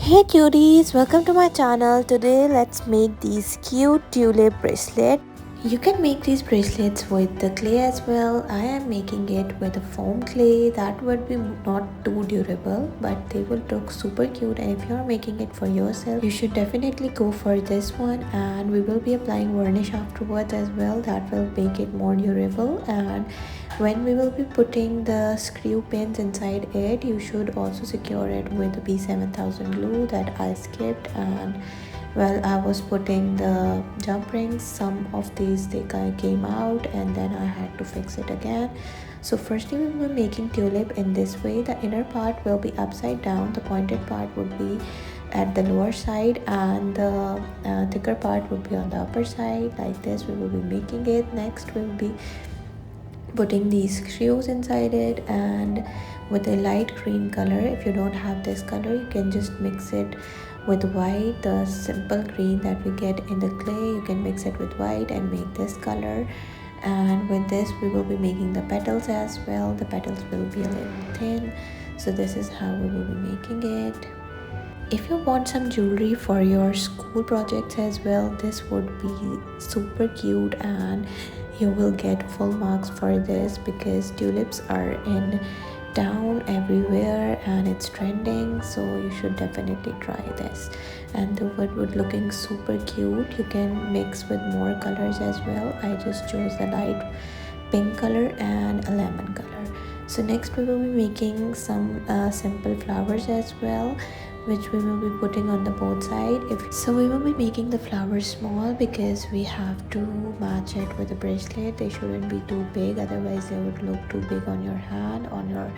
Hey cuties, welcome to my channel. Today let's make these cute tulip bracelet. You can make these bracelets with the clay as well. I am making it with a foam clay. That would be not too durable, but they will look super cute. And if you're making it for yourself, you should definitely go for this one. And we will be applying varnish afterwards as well. That will make it more durable. And when we will be putting the screw pins inside it, you should also secure it with the B7000 glue that I skipped. And well, I was putting the jump rings, some of these they came out and then I had to fix it again. So firstly we will be making tulip in this way. The inner part will be upside down, the pointed part would be at the lower side, and the thicker part would be on the upper side. Like this we will be making it. Next we will be putting these screws inside it, and with a light green color. If you don't have this color, you can just mix it with white. The simple green that we get in the clay, you can mix it with white and make this color. And with this we will be making the petals as well. The petals will be a little thin, so this is how we will be making it. If you want some jewelry for your school projects as well, this would be super cute and you will get full marks for this because tulips are in town everywhere and it's trending, so you should definitely try this. And the wood would looking super cute. You can mix with more colors as well. I just chose the light pink color and a lemon color. So next we will be making some simple flowers as well, which we will be putting on the both side. So we will be making the flowers small because we have to match it with the bracelet. They shouldn't be too big, otherwise they would look too big on your hand, on your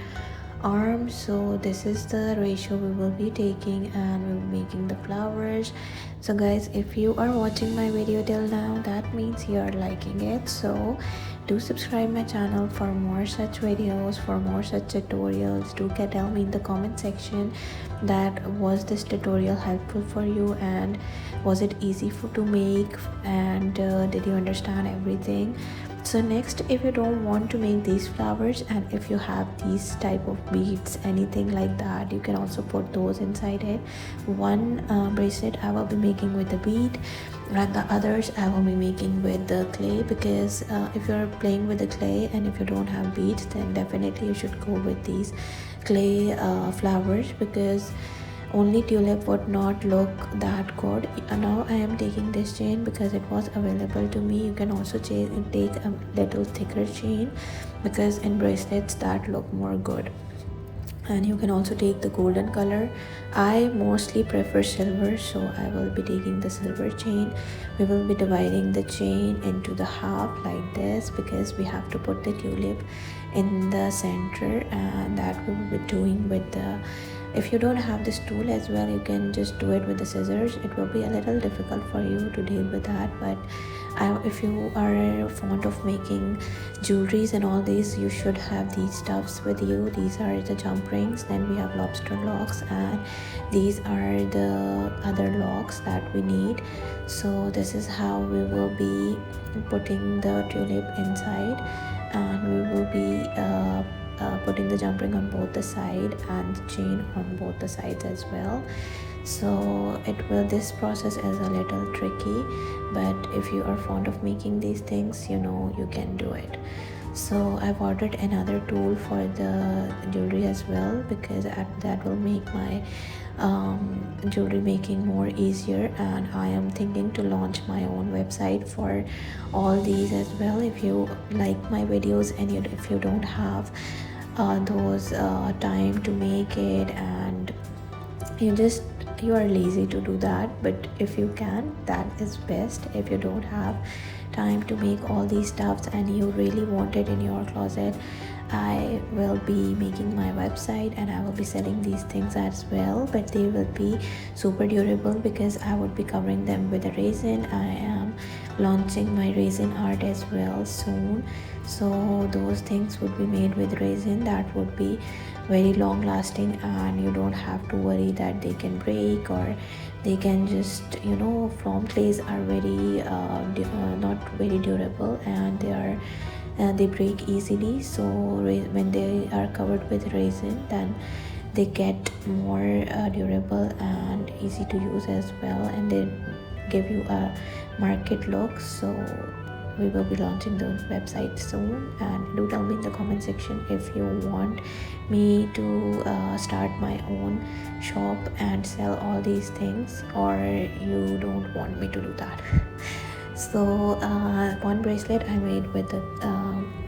arm. So this is the ratio we will be taking and we'll be making the flowers. So guys, if you are watching my video till now, that means you are liking it. So do subscribe my channel for more such videos, for more such tutorials. Do tell me in the comment section that was this tutorial helpful for you and was it easy to make, and did you understand everything. So next, if you don't want to make these flowers and if you have these type of beads, anything like that, you can also put those inside it. One bracelet I will be making with the bead and the others I will be making with the clay, because if you're playing with the clay and if you don't have beads, then definitely you should go with these clay flowers, because only tulip would not look that good. Now I am taking this chain because it was available to me. You can also take a little thicker chain because in bracelets that look more good. And you can also take the golden color. I mostly prefer silver, so I will be taking the silver chain. We will be dividing the chain into the half like this because we have to put the tulip in the center, and that we will be doing with the, if you don't have this tool as well, you can just do it with the scissors. It will be a little difficult for you to deal with that, but if you are fond of making jewelries and all these, you should have these stuffs with you. These are the jump rings, then we have lobster locks, and these are the other locks that we need. So this is how we will be putting the tulip inside, and we will be putting the jump ring on both the side and the chain on both the sides as well. So this process is a little tricky, but if you are fond of making these things, you can do it. So I've ordered another tool for the jewelry as well, because that will make my jewelry making more easier, and I am thinking to launch my own website for all these as well. If you like my videos and if you don't have those time to make it, and you are lazy to do that, but if you can, that is best. If you don't have time to make all these stuffs and you really want it in your closet, I will be making my website and I will be selling these things as well, but they will be super durable because I would be covering them with a resin. I am launching my resin art as well soon, so those things would be made with resin. That would be very long lasting and you don't have to worry that they can break or they can just, foam clays are very not very durable, and they break easily. So when they are covered with resin, then they get more durable and easy to use as well, and they give you a market look. So we will be launching the website soon, and do tell me in the comment section if you want me to start my own shop and sell all these things, or you don't want me to do that. So one bracelet I made with the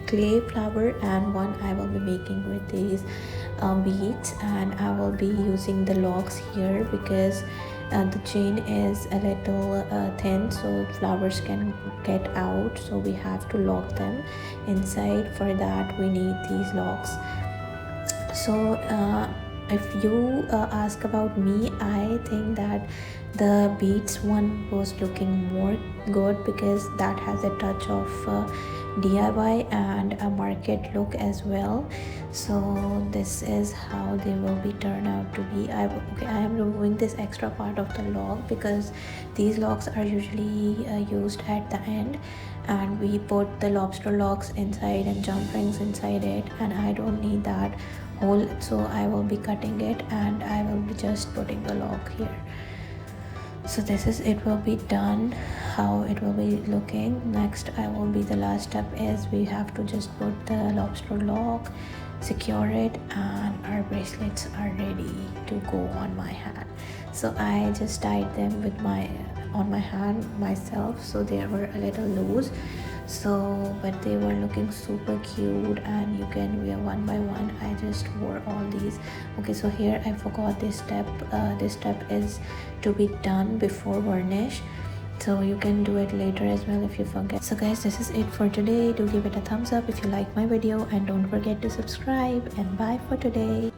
clay flower, and one I will be making with these beads, and I will be using the locks here because the chain is a little thin, so flowers can get out, so we have to lock them inside. For that we need these locks. So if you ask about me, I think that the beads one was looking more good because that has a touch of DIY and a market look as well. So this is how they will be turned out to be. I am removing this extra part of the lock because these locks are usually used at the end, and we put the lobster locks inside and jump rings inside it, and I don't need that hole, so I will be cutting it and I will be just putting the lock here. So this is it will be done, how it will be looking. Next the last step is we have to just put the lobster lock, secure it, and our bracelets are ready to go on my hand. So I just tied them with on my hand myself, so they were a little loose, so but they were looking super cute, and you can wear one by one. I just wore all these. Okay, so here I forgot this step. This step is to be done before varnish, so you can do it later as well if you forget. So guys, this is it for today. Do give it a thumbs up if you like my video, and don't forget to subscribe, and bye for today.